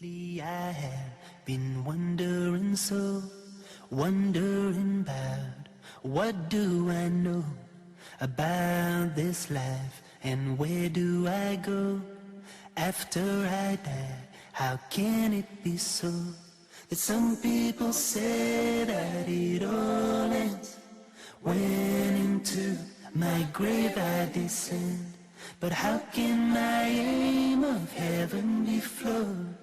Lately I have been wondering so, wondering about what do I know about this life and where do I go after I die? How can it be so that some people say that it all ends when into my grave I descend? But how can my aim of heaven be flowed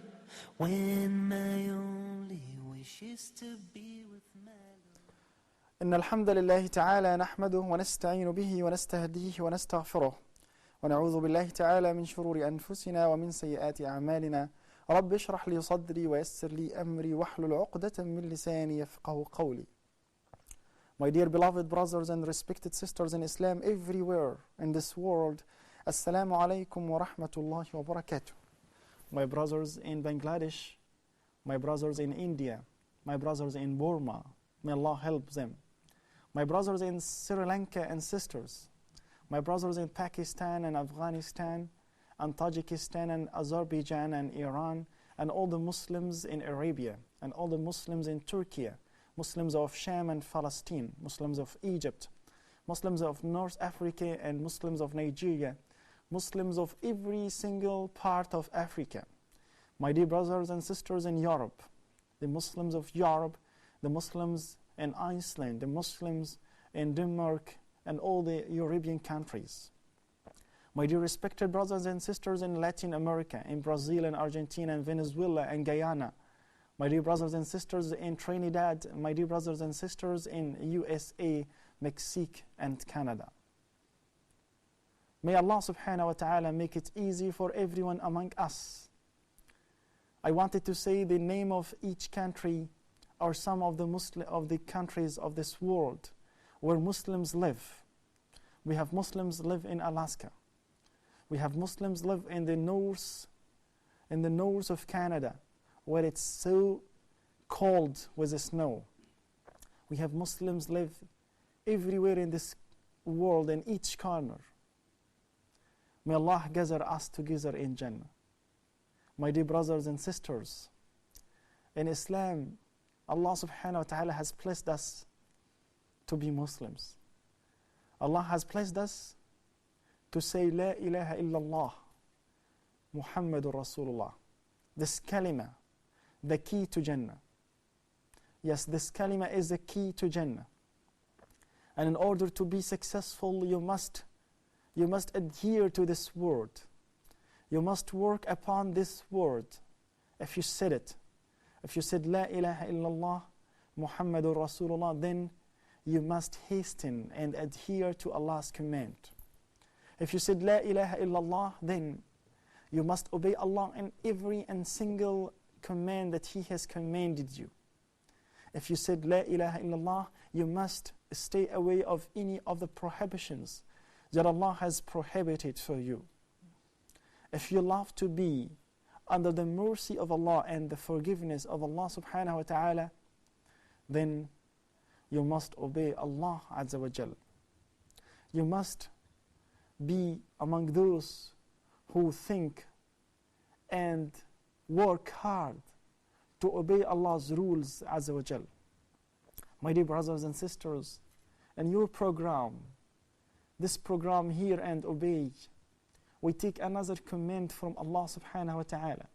when my only wish is to be with my Lord? إن الحمد لله تعالى نحمده ونستعين به ونستهديه ونستغفره ونعوذ بالله تعالى من شرور أنفسنا ومن سيئات أعمالنا. رب اشرح لي صدري ويسر لي أمري واحلل عقدة من لساني يفقهوا قولي. My dear beloved brothers and respected sisters in Islam everywhere in this world, Assalamu alaikum wa rahmatullahi wa barakatuh. My brothers in Bangladesh, my brothers in India, my brothers in Burma, may Allah help them. My brothers in Sri Lanka and sisters, my brothers in Pakistan and Afghanistan and Tajikistan and Azerbaijan and Iran, and all the Muslims in Arabia, and all the Muslims in Turkey, Muslims of Sham and Palestine, Muslims of Egypt, Muslims of North Africa and Muslims of Nigeria, Muslims of every single part of Africa. My dear brothers and sisters in Europe, the Muslims of Europe, the Muslims in Iceland, the Muslims in Denmark, and all the European countries. My dear respected brothers and sisters in Latin America, in Brazil and Argentina and Venezuela and Guyana. My dear brothers and sisters in Trinidad, my dear brothers and sisters in USA, Mexico and Canada. May Allah subhanahu wa ta'ala make it easy for everyone among us. I wanted to say the name of each country or some of the countries of this world where Muslims live. We have Muslims live in Alaska. We have Muslims live in the north of Canada, where it's so cold with the snow. We have Muslims live everywhere in this world, in each corner. May Allah gather us together in Jannah. My dear brothers and sisters, in Islam, Allah subhanahu wa ta'ala has blessed us to be Muslims. Allah has blessed us to say La ilaha illallah Muhammadur Rasulullah. This kalima, the key to Jannah. Yes, this kalima is the key to Jannah. And in order to be successful, you must adhere to this word. You must work upon this word. If you said it, if you said La ilaha illallah Muhammadur Rasulullah, then you must hasten and adhere to Allah's command. If you said La ilaha illallah, then you must obey Allah in every and single command that He has commanded you. If you said La ilaha illallah, you must stay away of any of the prohibitions that Allah has prohibited for you. If you love to be under the mercy of Allah and the forgiveness of Allah subhanahu wa ta'ala, then you must obey Allah Azza wa Jal. You must be among those who think and work hard to obey Allah's rules Azza wa Jal. My dear brothers and sisters, in your program, this program Hear and Obey, we take another command from Allah subhanahu wa ta'ala.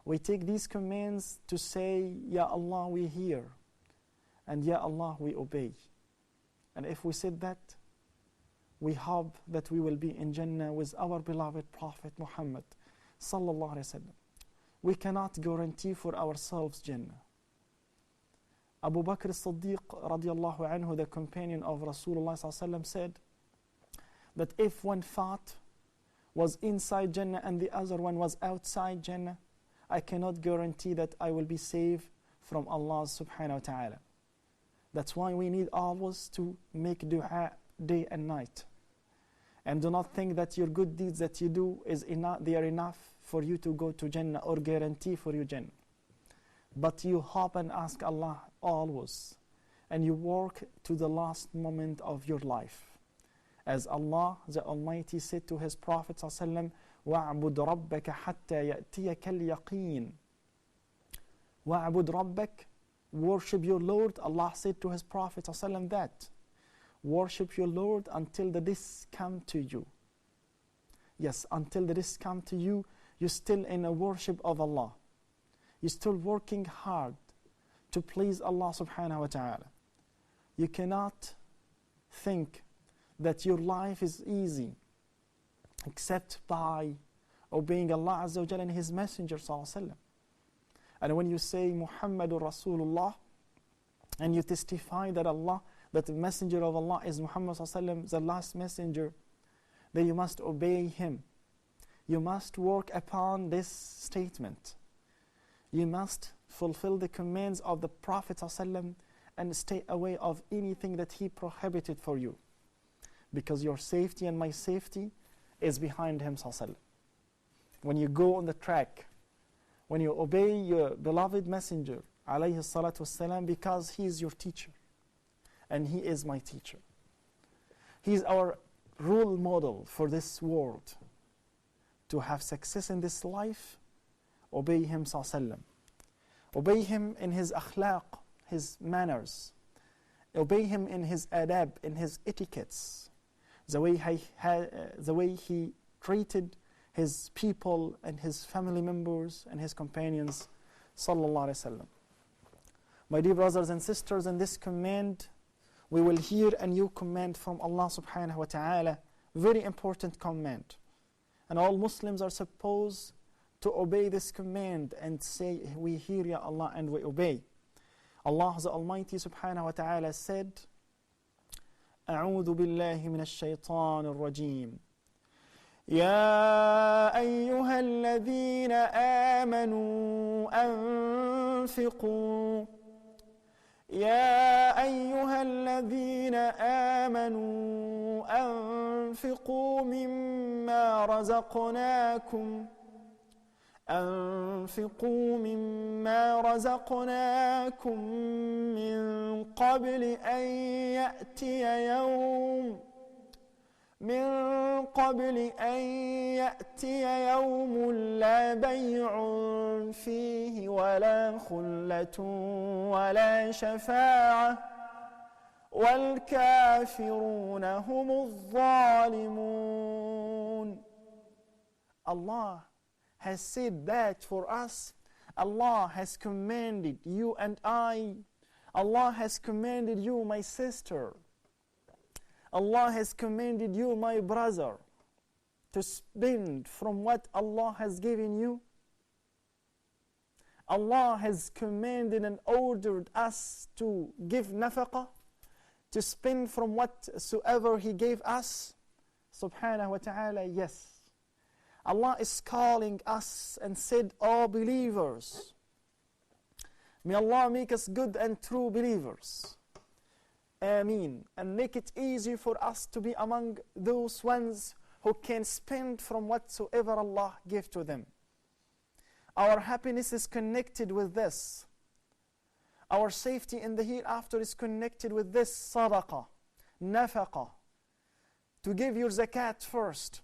We take these commands to say, Ya Allah, we hear, and Ya Allah, we obey. And if we said that, we hope that we will be in Jannah with our beloved Prophet Muhammad sallallahu alaihi wasallam. We cannot guarantee for ourselves Jannah. Abu Bakr as-Siddiq radiallahu anhu, the companion of Rasulullah sallallahu alaihi wasallam, said that if one thought was inside Jannah and the other one was outside Jannah, I cannot guarantee that I will be saved from Allah subhanahu wa ta'ala. That's why we need always to make dua day and night. And do not think that your good deeds that you do they are enough for you to go to Jannah or guarantee for you Jannah. But you hope and ask Allah always, and you work to the last moment of your life. As Allah the Almighty said to His Prophet ﷺ, وَاعْبُدْ رَبَّكَ حَتَّى يَأْتِيَكَ الْيَقِينَ. وَعْبُدْ رَبَّكَ, worship your Lord. Allah said to His Prophet ﷺ that, worship your Lord until the risks come to you. Yes, until the risks come to you, you're still in a worship of Allah. You're still working hard to please Allah subhanahu wa ta'ala. You cannot think that your life is easy except by obeying Allah Azza wa Jalla and His Messenger sallallahu alaihi wasallam. And when you say Muhammadur Rasulullah and you testify that Allah, that the Messenger of Allah is Muhammad sallallahu alaihi wasallam, the last messenger, then you must obey him. You must work upon this statement. You must fulfill the commands of the Prophet ﷺ and stay away of anything that he prohibited for you, because your safety and my safety is behind him ﷺ. When you go on the track, when you obey your beloved messenger alayhi salatu wassalam, because he is your teacher and he is my teacher. He is our role model for this world. To have success in this life, obey him ﷺ. Obey him in his akhlaq, his manners. Obey him in his adab, in his etiquettes. The way he treated his people and his family members and his companions, sallallahu alaihi wasallam. My dear brothers and sisters, in this command, we will hear a new command from Allah subhanahu wa ta'ala, very important command. And all Muslims are supposed to obey this command and say, we hear Ya Allah and we obey. Allah the Almighty subhanahu wa ta'ala said, أعوذ بالله من الشيطان الرجيم يا أيها الذين آمنوا أنفقوا يا أيها الذين آمنوا أنفقوا مما رزقناكم أنفقوا مما رزقناكم من قبل أن يأتي يوم لا بيع فيه ولا خلة ولا شفاعة والكافرون هم الظالمون. Allah has said that for us. Allah has commanded you and I. Allah has commanded you, my sister. Allah has commanded you, my brother, to spend from what Allah has given you. Allah has commanded and ordered us to give nafaqah, to spend from whatsoever He gave us. Subhanahu wa ta'ala, yes. Allah is calling us and said, "O believers, may Allah make us good and true believers. Ameen. And make it easy for us to be among those ones who can spend from whatsoever Allah gave to them." Our happiness is connected with this. Our safety in the hereafter is connected with this sadaqah, nafaqah. To give your zakat first.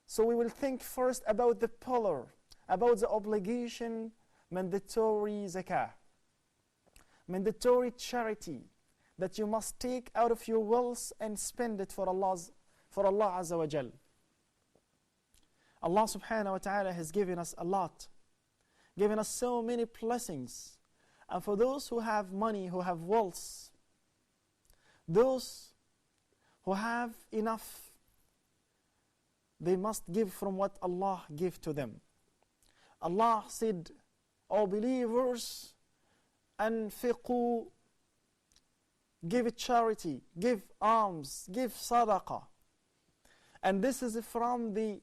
So we will think first about the pillar, about the obligation, mandatory zakah, mandatory charity that you must take out of your wealth and spend it for Allah Azza wa Jal. Allah subhanahu wa ta'ala has given us a lot, given us so many blessings. And for those who have money, who have wealth, those who have enough, they must give from what Allah gave to them. Allah said, "O believers, anfiqu, give charity, give alms, give sadaqah." And this is from the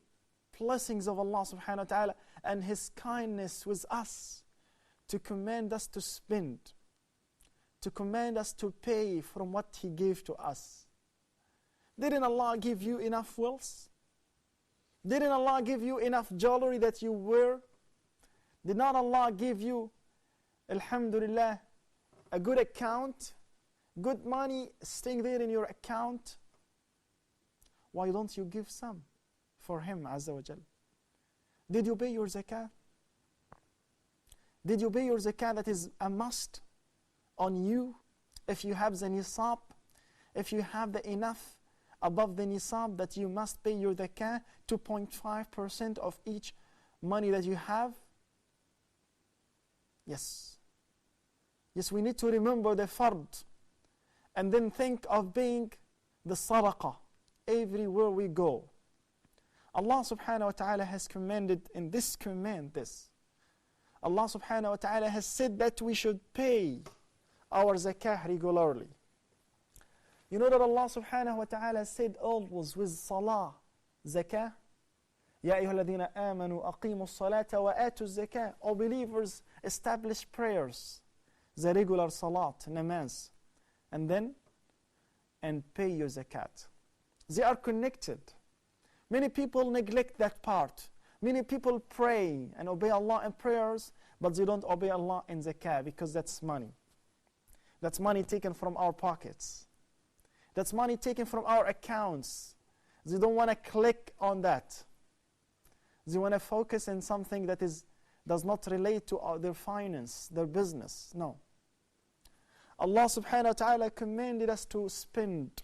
blessings of Allah subhanahu wa ta'ala and His kindness with us, to command us to spend, to command us to pay from what He gave to us. Didn't Allah give you enough wealth? Didn't Allah give you enough jewelry that you wear? Did not Allah give you, alhamdulillah, a good account, good money staying there in your account? Why don't you give some for Him Azza wa Jal? Did you pay your zakah? Did you pay your zakah? That is a must on you. If you have the nisab, if you have the enough above the nisab that you must pay your zakah, 2.5% of each money that you have. Yes. Yes, we need to remember the fard and then think of being the sadaqah everywhere we go. Allah subhanahu wa ta'ala has commanded in this command this. Allah subhanahu wa ta'ala has said that we should pay our zakah regularly. You know that Allah subhanahu wa ta'ala said always with salah, zakah. Ya ayyuhalladhina amanu aqimu salata wa atu zakah. O believers, establish prayers, the regular salat, namaz, and pay your zakat. They are connected. Many people neglect that part. Many people pray and obey Allah in prayers, but they don't obey Allah in zakah because that's money. That's money taken from our pockets. That's money taken from our accounts. They don't want to click on that. They want to focus on something that does not relate to their finance, their business. No. Allah subhanahu wa ta'ala commanded us to spend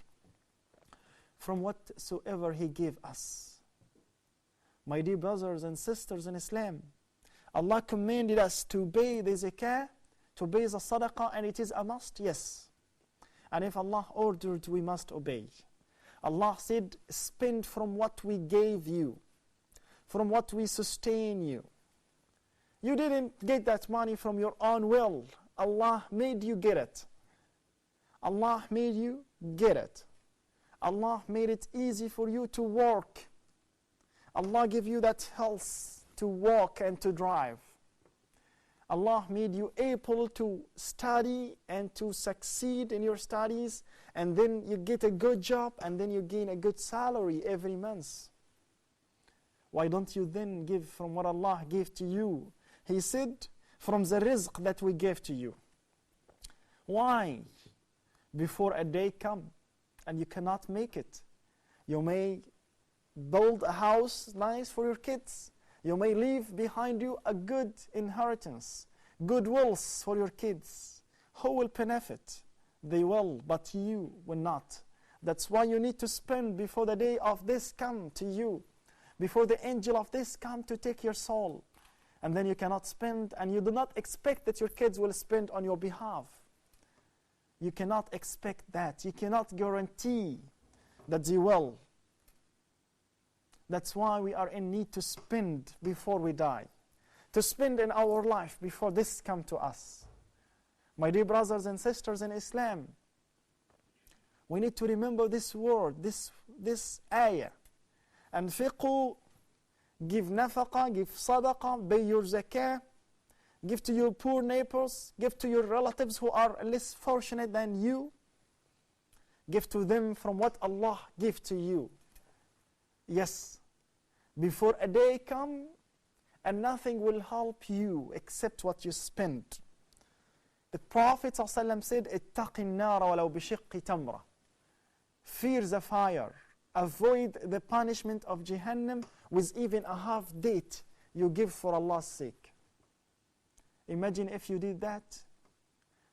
from whatsoever He gave us. My dear brothers and sisters in Islam, Allah commanded us to pay the zakah, to pay the sadaqah, and it is a must, yes. And if Allah ordered, we must obey. Allah said, spend from what we gave you, from what we sustain you. You didn't get that money from your own will. Allah made you get it. Allah made you get it. Allah made it easy for you to work. Allah gave you that health to walk and to drive. Allah made you able to study and to succeed in your studies, and then you get a good job, and then you gain a good salary every month. Why don't you then give from what Allah gave to you? He said, from the rizq that we gave to you. Why? Before a day come and you cannot make it. You may build a house nice for your kids. You may leave behind you a good inheritance, good wills for your kids. Who will benefit? They will, but you will not. That's why you need to spend before the day of this come to you, before the angel of this come to take your soul. And then you cannot spend, and you do not expect that your kids will spend on your behalf. You cannot expect that. You cannot guarantee that they will. That's why we are in need to spend before we die, to spend in our life before this come to us. My dear brothers and sisters in Islam, we need to remember this word, this ayah. Anfiqu, give nafaqah, give sadaqah, pay your zakah, give to your poor neighbors, give to your relatives who are less fortunate than you. Give to them from what Allah gave to you. Yes, before a day come, and nothing will help you except what you spend. The Prophet ﷺ said, اتَّقِ النَّارَ وَلَوْ بِشِقِّ تَمْرَةٍ. Fear the fire. Avoid the punishment of Jahannam with even a half date you give for Allah's sake. Imagine if you did that,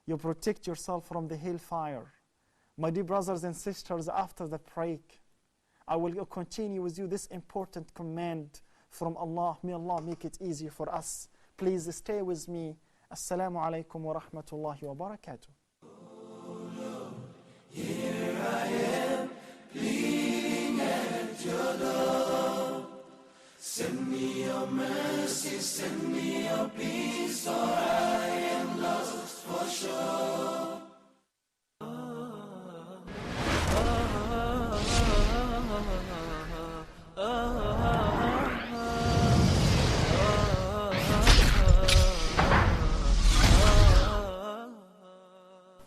you protect yourself from the hellfire. My dear brothers and sisters, after the break, I will continue with you this important command from Allah. May Allah make it easy for us. Please stay with me. Assalamu alaikum wa rahmatullahi wa barakatuh. Here I am, pleading at your door. Send me your mercy, send me your peace, or I am lost for sure.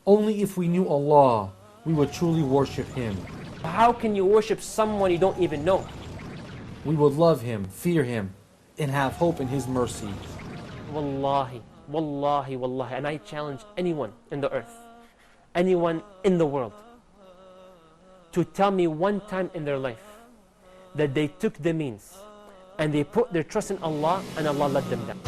Only if we knew Allah, we would truly worship Him. How can you worship someone you don't even know? We would love Him, fear Him, and have hope in His mercy. Wallahi, wallahi, wallahi. And I challenge anyone in the earth, anyone in the world, to tell me one time in their life that they took the means and they put their trust in Allah and Allah let them down.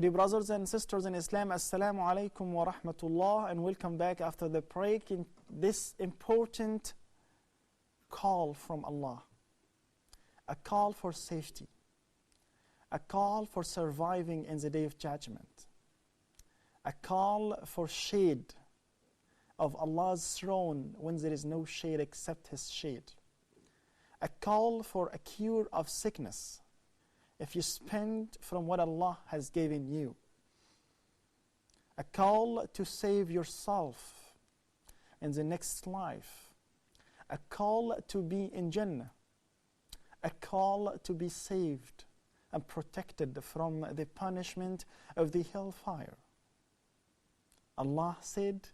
My dear brothers and sisters in Islam, Assalamu alaikum wa rahmatullah, and welcome back after the break in this important call from Allah. A call for safety. A call for surviving in the Day of Judgment. A call for shade of Allah's throne when there is no shade except His shade. A call for a cure of sickness if you spend from what Allah has given you. A call to save yourself in the next life. A call to be in Jannah. A call to be saved and protected from the punishment of the hellfire. Allah said,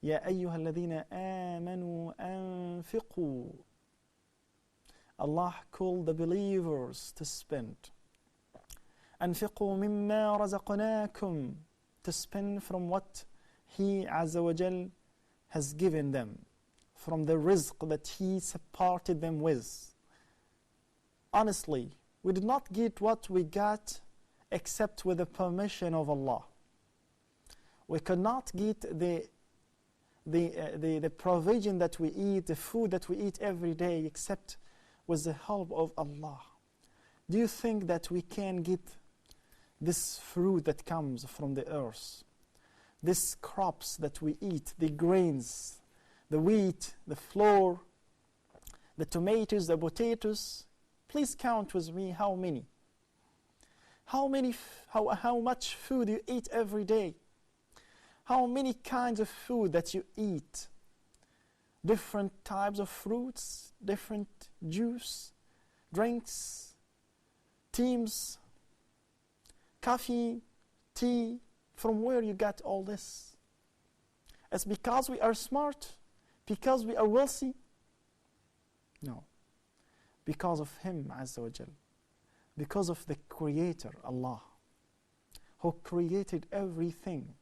يا أيها الذين آمنوا أنفقوا. Allah called the believers to spend. أنفقوا مما رزقناكم, to spend from what He Azza wa Jal has given them, from the rizq that He supported them with. Honestly, we did not get what we got except with the permission of Allah. We could not get the provision that we eat, the food that we eat every day, except with the help of Allah. Do you think that we can get this fruit that comes from the earth, these crops that we eat, the grains, the wheat, the flour, the tomatoes, the potatoes? Please count with me how many. How much food you eat every day? How many kinds of food that you eat? Different types of fruits, different juice, drinks, teams, coffee, tea. From where you got all this? It's because we are smart? Because we are wealthy? No. Because of Him Azza wa Jal. Because of the Creator, Allah, who created everything,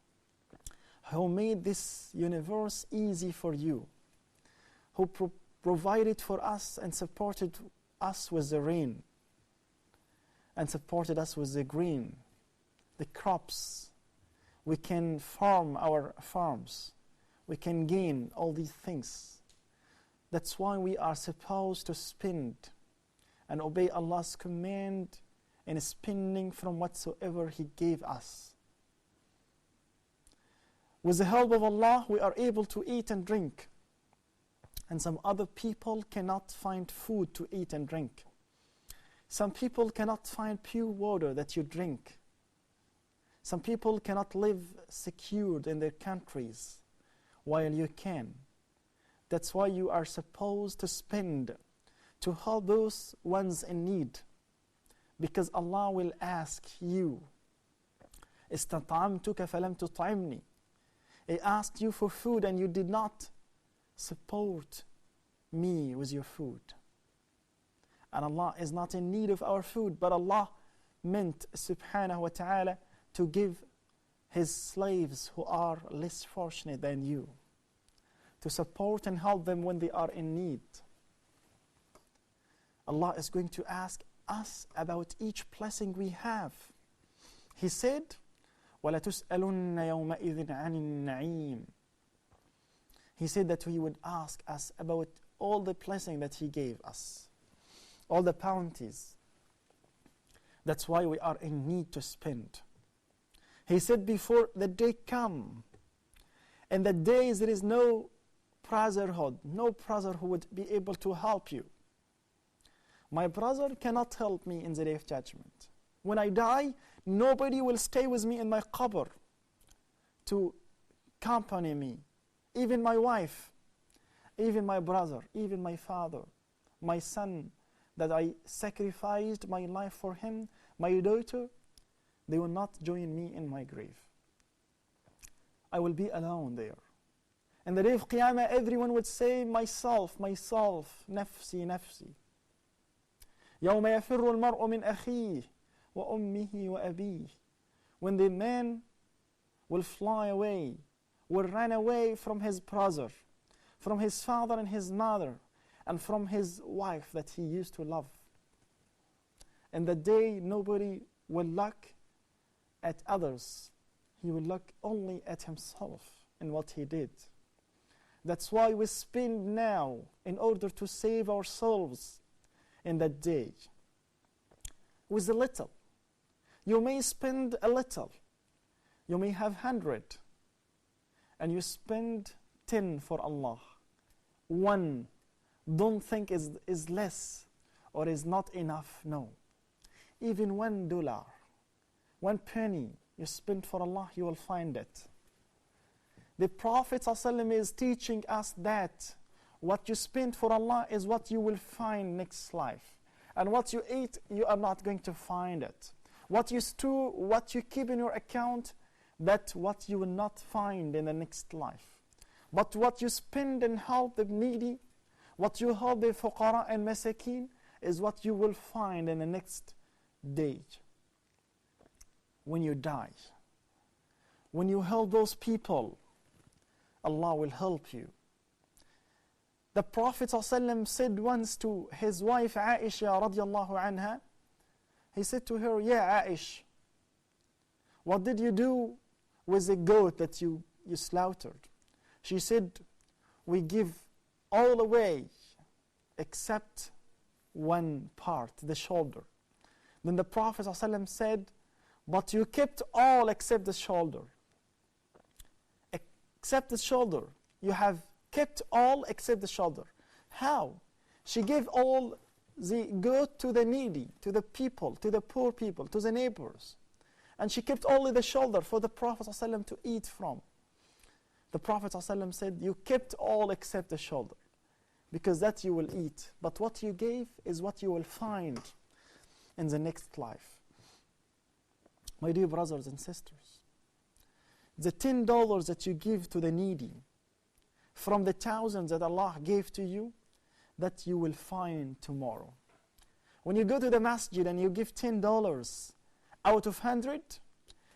who made this universe easy for you, who provided for us and supported us with the rain, and supported us with the green, the crops. We can farm our farms. We can gain all these things. That's why we are supposed to spend and obey Allah's command in spending from whatsoever He gave us. With the help of Allah, we are able to eat and drink. And some other people cannot find food to eat and drink. Some people cannot find pure water that you drink. Some people cannot live secured in their countries, while you can. That's why you are supposed to spend to help those ones in need. Because Allah will ask you, استطعمتك فلم تطعمني. I asked you for food and you did not support me with your food. And Allah is not in need of our food, but Allah meant subhanahu wa ta'ala to give His slaves who are less fortunate than you, to support and help them when they are in need. Allah is going to ask us about each blessing we have. He said, وَلَتُسْأَلُنَّ يَوْمَئِذٍ عَنِ النَّعِيمِ. He said that He would ask us about all the blessing that He gave us, all the bounties. That's why we are in need to spend. He said, before the day come, and the days there is no brotherhood, no brother who would be able to help you. My brother cannot help me in the Day of Judgment. When I die, nobody will stay with me in my qabr to accompany me. Even my wife, even my brother, even my father, my son, that I sacrificed my life for him, my daughter, they will not join me in my grave. I will be alone there. In the Day of Qiyamah, everyone would say, myself, myself, nafsi, nafsi. يوم يفر المرء من أخيه وأمه وأبيه. When the man will fly away, will run away from his brother, from his father and his mother, and from his wife that he used to love. And the day nobody will look at others, he will look only at himself and what he did. That's why we spend now in order to save ourselves in that day. With a little. You may spend a little. You may have 100. And you spend 10 for Allah. One, don't think is less or is not enough. No. Even $1, 1 penny you spend for Allah, you will find it. The Prophet ﷺ is teaching us that what you spend for Allah is what you will find next life. And what you eat, you are not going to find it. What you store, what you keep in your account, that's what you will not find in the next life. But what you spend and help the needy, what you help the fuqara and masakin, is what you will find in the next day. When you die, when you help those people, Allah will help you. The Prophet ﷺ said once to his wife Aisha radiallahu anha, he said to her, "Ya Aish, what did you do with the goat that you slaughtered?" She said, "We give all away except one part, the shoulder." Then the Prophet ﷺ said, "But you kept all except the shoulder." Except the shoulder. You have kept all except the shoulder. How? She gave all the goat to the needy, to the people, to the poor people, to the neighbors. And she kept only the shoulder for the Prophet ﷺ to eat from. The Prophet ﷺ said, "You kept all except the shoulder, because that you will eat. But what you gave is what you will find in the next life." My dear brothers and sisters, the $10 that you give to the needy from the thousands that Allah gave to you, that you will find tomorrow. When you go to the masjid and you give $10 out of 100,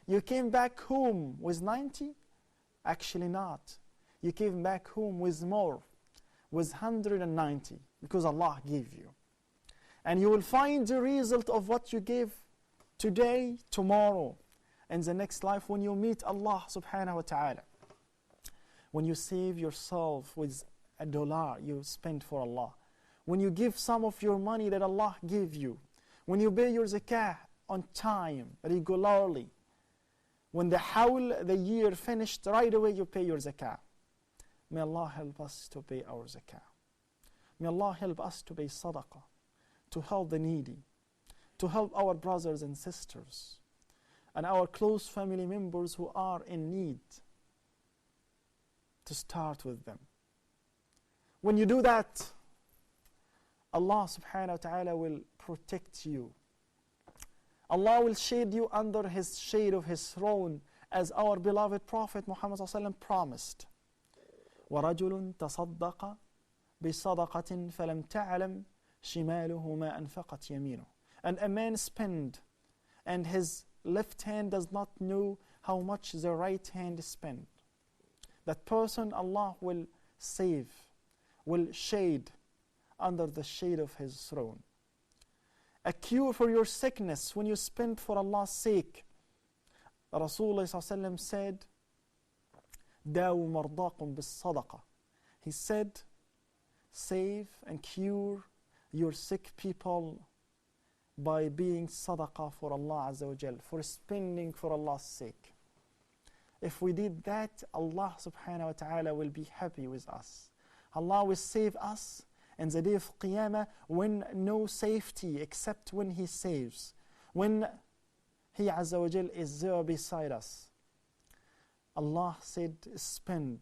you came back home with 90? Actually not. You came back home with more, with 190, because Allah gave you. And you will find the result of what you gave today, tomorrow, and the next life when you meet Allah subhanahu wa ta'ala. When you save yourself with $1 you spend for Allah. When you give some of your money that Allah gave you. When you pay your zakah on time, regularly. When the hawl, the year finished, right away you pay your zakah. May Allah help us to pay our zakah. May Allah help us to pay sadaqah, to help the needy, to help our brothers and sisters, and our close family members who are in need, to start with them. When you do that, Allah subhanahu wa ta'ala will protect you. Allah will shade you under His shade of His throne, as our beloved Prophet Muhammad ﷺ promised. وَرَجُلٌ تَصَدَّقَ بِصَدَقَةٍ فَلَمْ تَعْلَمْ شِمَالُهُ مَا أَنْفَقَتْ يَمِينُهُ. And a man spend, and his left hand does not know how much the right hand spent. That person Allah will save, will shade under the shade of His throne. A cure for your sickness when you spend for Allah's sake. Rasulullah ﷺ said, دَاوُ مَرْضَاكُمْ بِالصَّدَقَةِ. He said, save and cure your sick people by being sadaqah for Allah Azza wa Jal, for spending for Allah's sake. If we did that, Allah subhanahu wa ta'ala will be happy with us. Allah will save us in the day of Qiyamah, when no safety except when He saves, when He Azza wa Jal is there beside us. Allah said, spend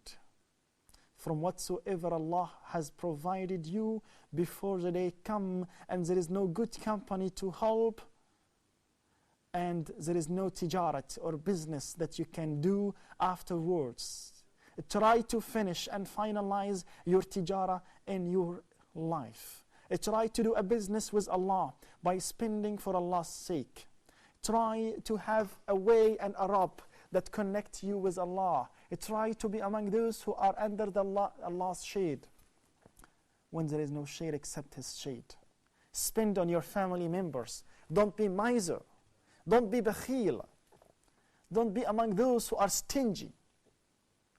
from whatsoever Allah has provided you before the day come, and there is no good company to help, and there is no tijarat or business that you can do afterwards. Try to finish and finalize your tijara in your life. Try to do a business with Allah by spending for Allah's sake. Try to have a way and a rope that connect you with Allah. Try to be among those who are under Allah's shade, when there is no shade except His shade. Spend on your family members. Don't be miser. Don't be bakhil. Don't be among those who are stingy.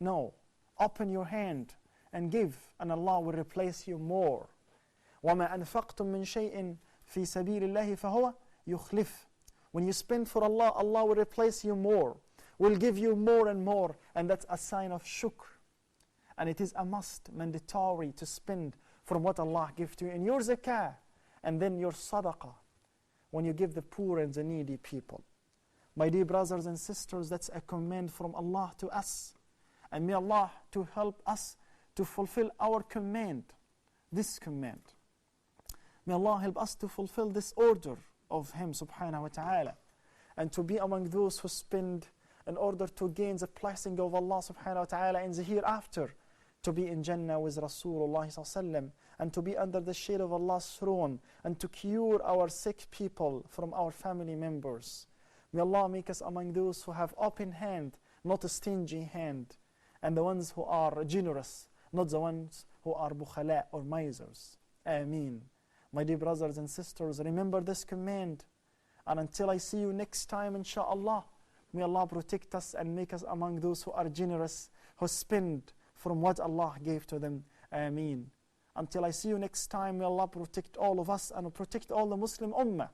No, open your hand and give, and Allah will replace you more. وَمَا أَنفَقْتُم مِّن شَيْءٍ فِي سَبِيلِ اللَّهِ فَهُوَ يُخْلِفُ. When you spend for Allah, Allah will replace you more, will give you more and more, and that's a sign of shukr. And it is a must, mandatory, to spend from what Allah gives to you in your zakah, and then your sadaqah, when you give the poor and the needy people. My dear brothers and sisters, that's a command from Allah to us. And may Allah to help us to fulfill our command, this command. May Allah help us to fulfill this order of Him subhanahu wa ta'ala, and to be among those who spend in order to gain the blessing of Allah subhanahu wa ta'ala in the hereafter, to be in Jannah with Rasulullah sallallahu alaihi wasallam, and to be under the shade of Allah's throne, and to cure our sick people from our family members. May Allah make us among those who have open hand, not a stingy hand, and the ones who are generous, not the ones who are bukhala or misers. Ameen. My dear brothers and sisters, remember this command. And until I see you next time, inshaAllah, may Allah protect us and make us among those who are generous, who spend from what Allah gave to them. Ameen. Until I see you next time, may Allah protect all of us and protect all the Muslim Ummah,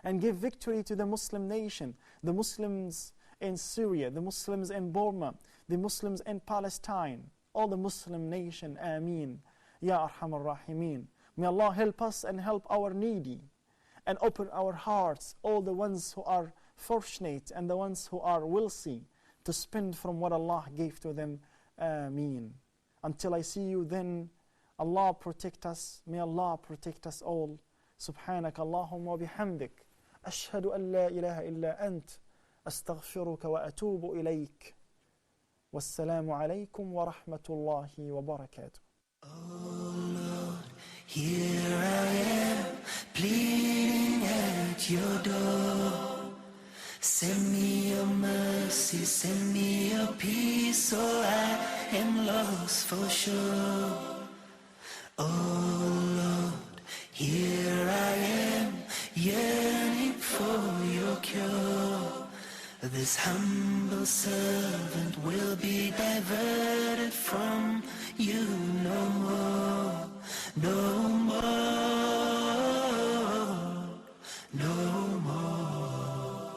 and give victory to the Muslim nation, the Muslims in Syria, the Muslims in Burma, the Muslims in Palestine, all the Muslim nation. Ameen. Ya Arhamar Rahimeen. May Allah help us and help our needy, and open our hearts, all the ones who are fortunate and the ones who are wealthy, to spend from what Allah gave to them. Ameen. Until I see you then, Allah protect us. May Allah protect us all. سبحانك اللهم وبحمدك أشهد أن لا إله إلا أنت أستغفرك وأتوب إليك والسلام عليكم ورحمة الله وبركاته. Here I am, pleading at your door. Send me your mercy, send me your peace, so I am lost for sure. Oh Lord, here I am, yearning for your cure. This humble servant will be diverted from you no more. No more, no more.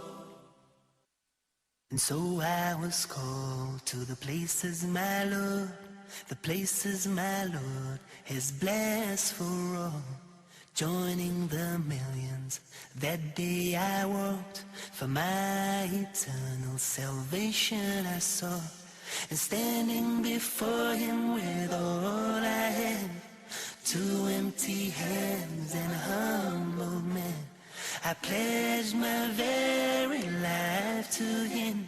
And so I was called to the places my Lord, the places my Lord has blessed for all. Joining the millions, that day I walked, for my eternal salvation I sought. And standing before Him with all I had, two empty hands and a humble man, I pledged my very life to Him.